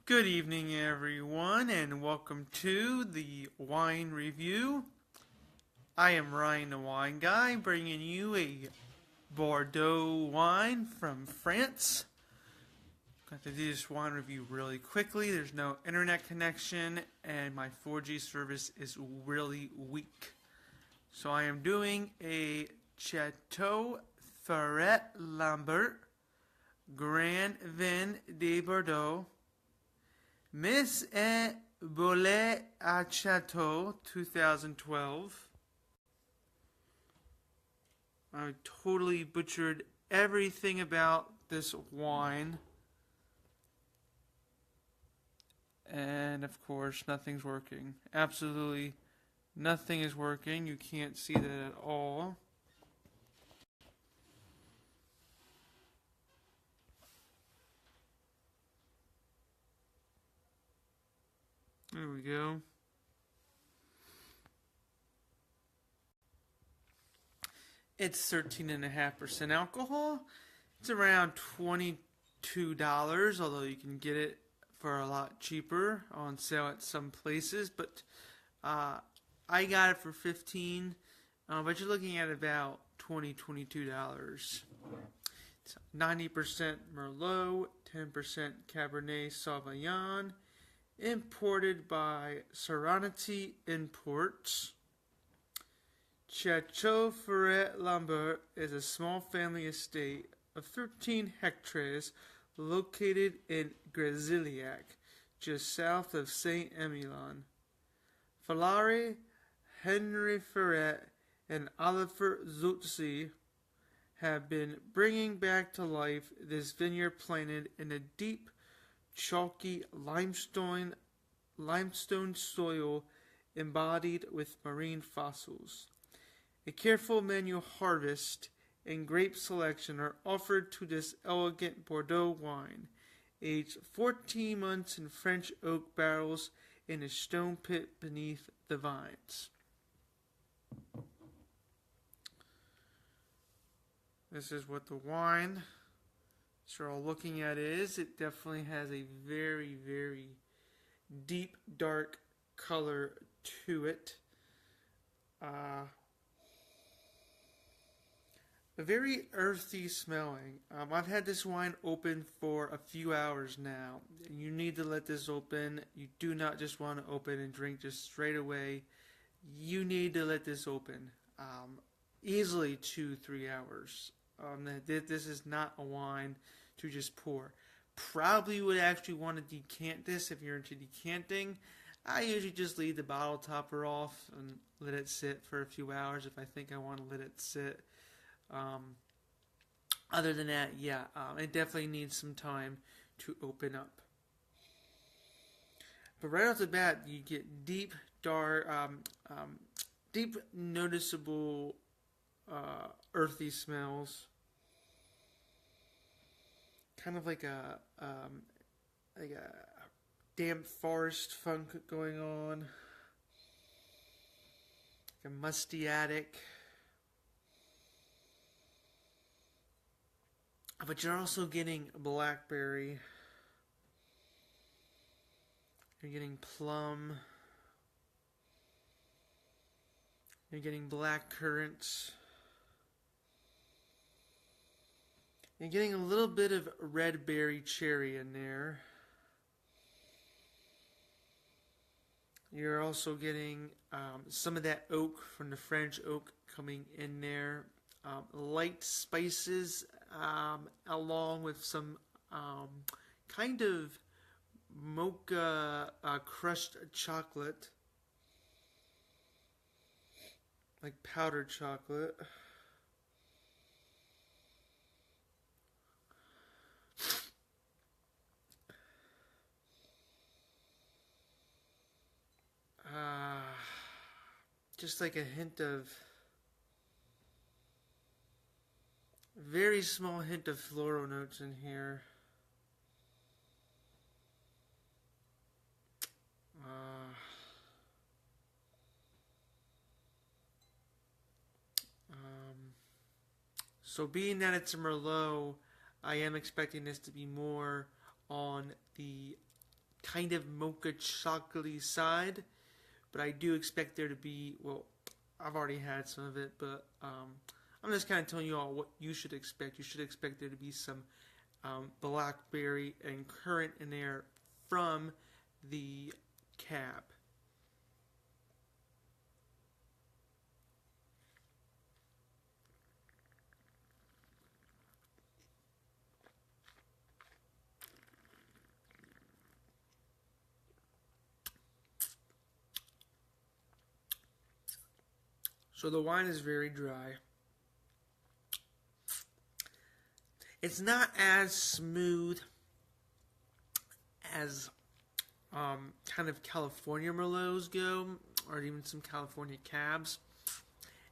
Good evening, everyone, and welcome to the wine review. I am Ryan, the wine guy, bringing you a Bordeaux wine from France. I'm going to do this wine review really quickly. There's no internet connection, and my 4G service is really weak. So I am doing a Chateau Feret Lambert Grand Vin de Bordeaux Miss et Bolet à Chateau 2012. I totally butchered everything about this wine. And of course, nothing's working. Absolutely nothing is working. You can't see that at all. There we go. It's 13.5% alcohol. It's around $22, although you can get it for a lot cheaper on sale at some places. But I got it for $15, but you're looking at about $22. It's 90% Merlot, 10% Cabernet Sauvignon. Imported by Serenity Imports. Chateau Feret Lambert is a small family estate of 13 hectares located in Grésiliac, just south of Saint-Emilion. Falare, Henry Feret, and Oliver Zutzi have been bringing back to life this vineyard planted in a deep, chalky limestone soil embodied with marine fossils. A careful manual harvest and grape selection are offered to this elegant Bordeaux wine, aged 14 months in French oak barrels in a stone pit beneath the vines. This is what the wine you're all looking at is. It definitely has a very, very deep, dark color to it. A very earthy smelling. I've had this wine open for a few hours now. You need to let this open. You do not just want to open and drink just straight away. You need to let this open. Easily 2-3 hours. This is not a wine to just pour. Probably would actually want to decant this if you're into decanting. I usually just leave the bottle topper off and let it sit for a few hours if I think I want to let it sit. Other than that, yeah, it definitely needs some time to open up. But right off the bat, you get deep, dark, deep, noticeable, earthy smells. Kind of like a damp forest funk going on, like a musty attic. But you're also getting blackberry. You're getting plum. You're getting black currants. You're getting a little bit of red berry cherry in there. You're also getting some of that oak from the French oak coming in there. Light spices along with some kind of mocha crushed chocolate. Like powdered chocolate. Just like a hint of, very small hint of floral notes in here. So being that it's a Merlot, I am expecting this to be more on the kind of mocha chocolatey side, but I do expect there to be, well, I've already had some of it, but I'm just kind of telling you all what you should expect. You should expect there to be some blackberry and currant in there from the cab. So the wine is very dry. It's not as smooth as kind of California Merlots go, or even some California cabs.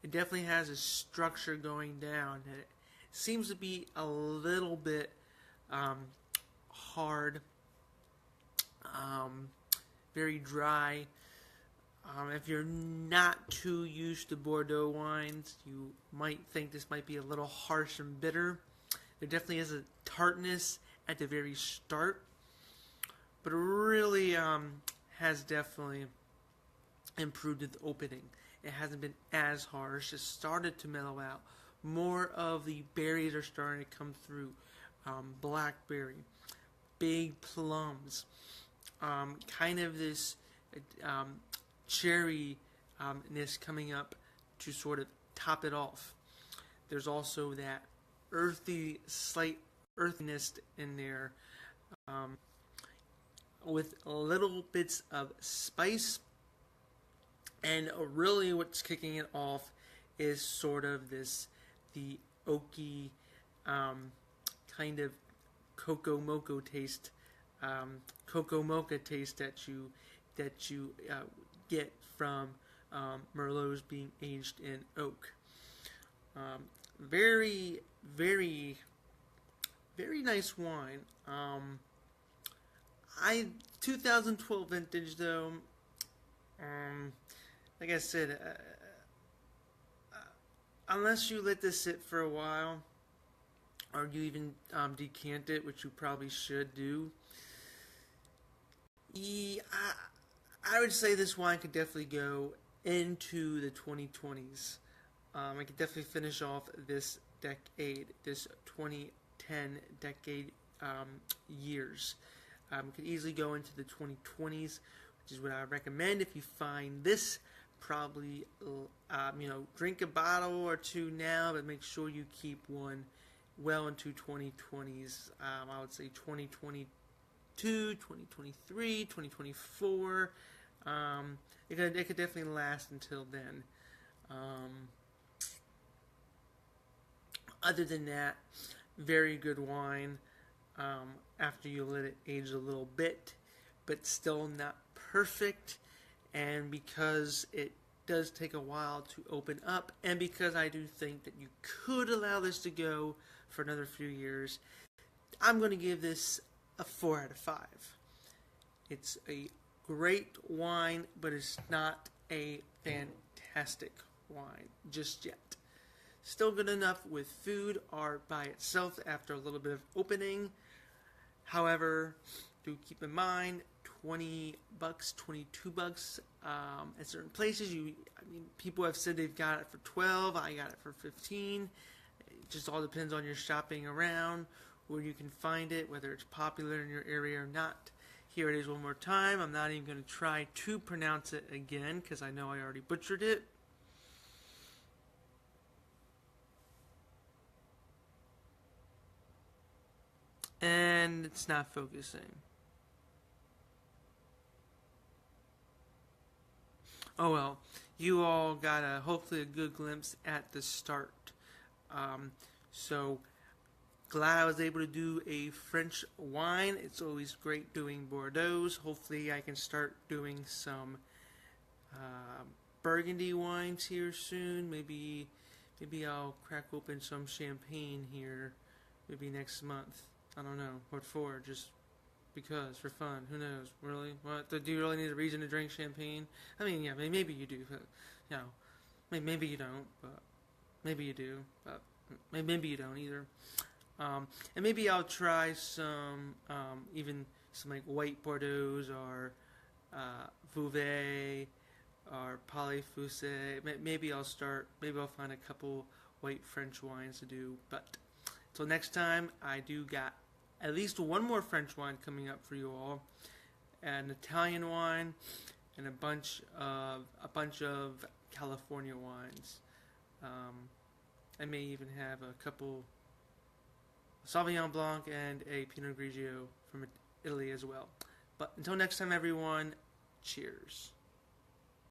It definitely has a structure going down. It seems to be a little bit hard, very dry. If you're not too used to Bordeaux wines, you might think this might be a little harsh and bitter. There definitely is a tartness at the very start, but it really has definitely improved with the opening. It hasn't been as harsh. It started to mellow out. More of the berries are starting to come through. Blackberry, big plums, kind of this cherry-ness coming up to sort of top it off. There's also that slight earthiness in there, with little bits of spice. And really what's kicking it off is sort of the oaky, kind of cocoa mocha taste that you get from Merlots being aged in oak. Very, very, very nice wine. 2012 vintage though. Like I said, unless you let this sit for a while, or you even decant it, which you probably should do, I would say this wine could definitely go into the 2020s. I could definitely finish off this decade, this 2010 decade years. Could easily go into the 2020s, which is what I recommend. If you find this, probably drink a bottle or two now, but make sure you keep one well into 2020s. I would say 2022, 2023, 2024. It could definitely last until then. Other than that, very good wine. After you let it age a little bit, but still not perfect. And because it does take a while to open up, and because I do think that you could allow this to go for another few years, I'm going to give this a 4 out of 5. It's a great wine, but it's not a fantastic wine just yet. Still good enough with food or by itself after a little bit of opening. However, do keep in mind, $20, $22 at certain places. People have said they've got it for 12. I got it for 15. It just all depends on your shopping around, where you can find it, whether it's popular in your area or not. Here it is one more time. I'm not even going to try to pronounce it again because I know I already butchered it. And it's not focusing. Oh well, you all got hopefully a good glimpse at the start. So glad I was able to do a French wine. It's always great doing Bordeaux's. Hopefully I can start doing some Burgundy wines here soon. Maybe I'll crack open some champagne here maybe next month. I don't know. What for? Just because, for fun. Who knows? Really? What? Do you really need a reason to drink champagne? I mean, yeah, maybe you do, but, maybe you don't, but maybe you do, but maybe you don't either. And maybe I'll try some, even some like white Bordeaux's or Vouvet or Polyfusé. Maybe I'll find a couple white French wines to do. But until next time, I do got at least one more French wine coming up for you all, an Italian wine, and a bunch of California wines. I may even have a couple Sauvignon Blanc and a Pinot Grigio from Italy as well. But until next time, everyone, cheers.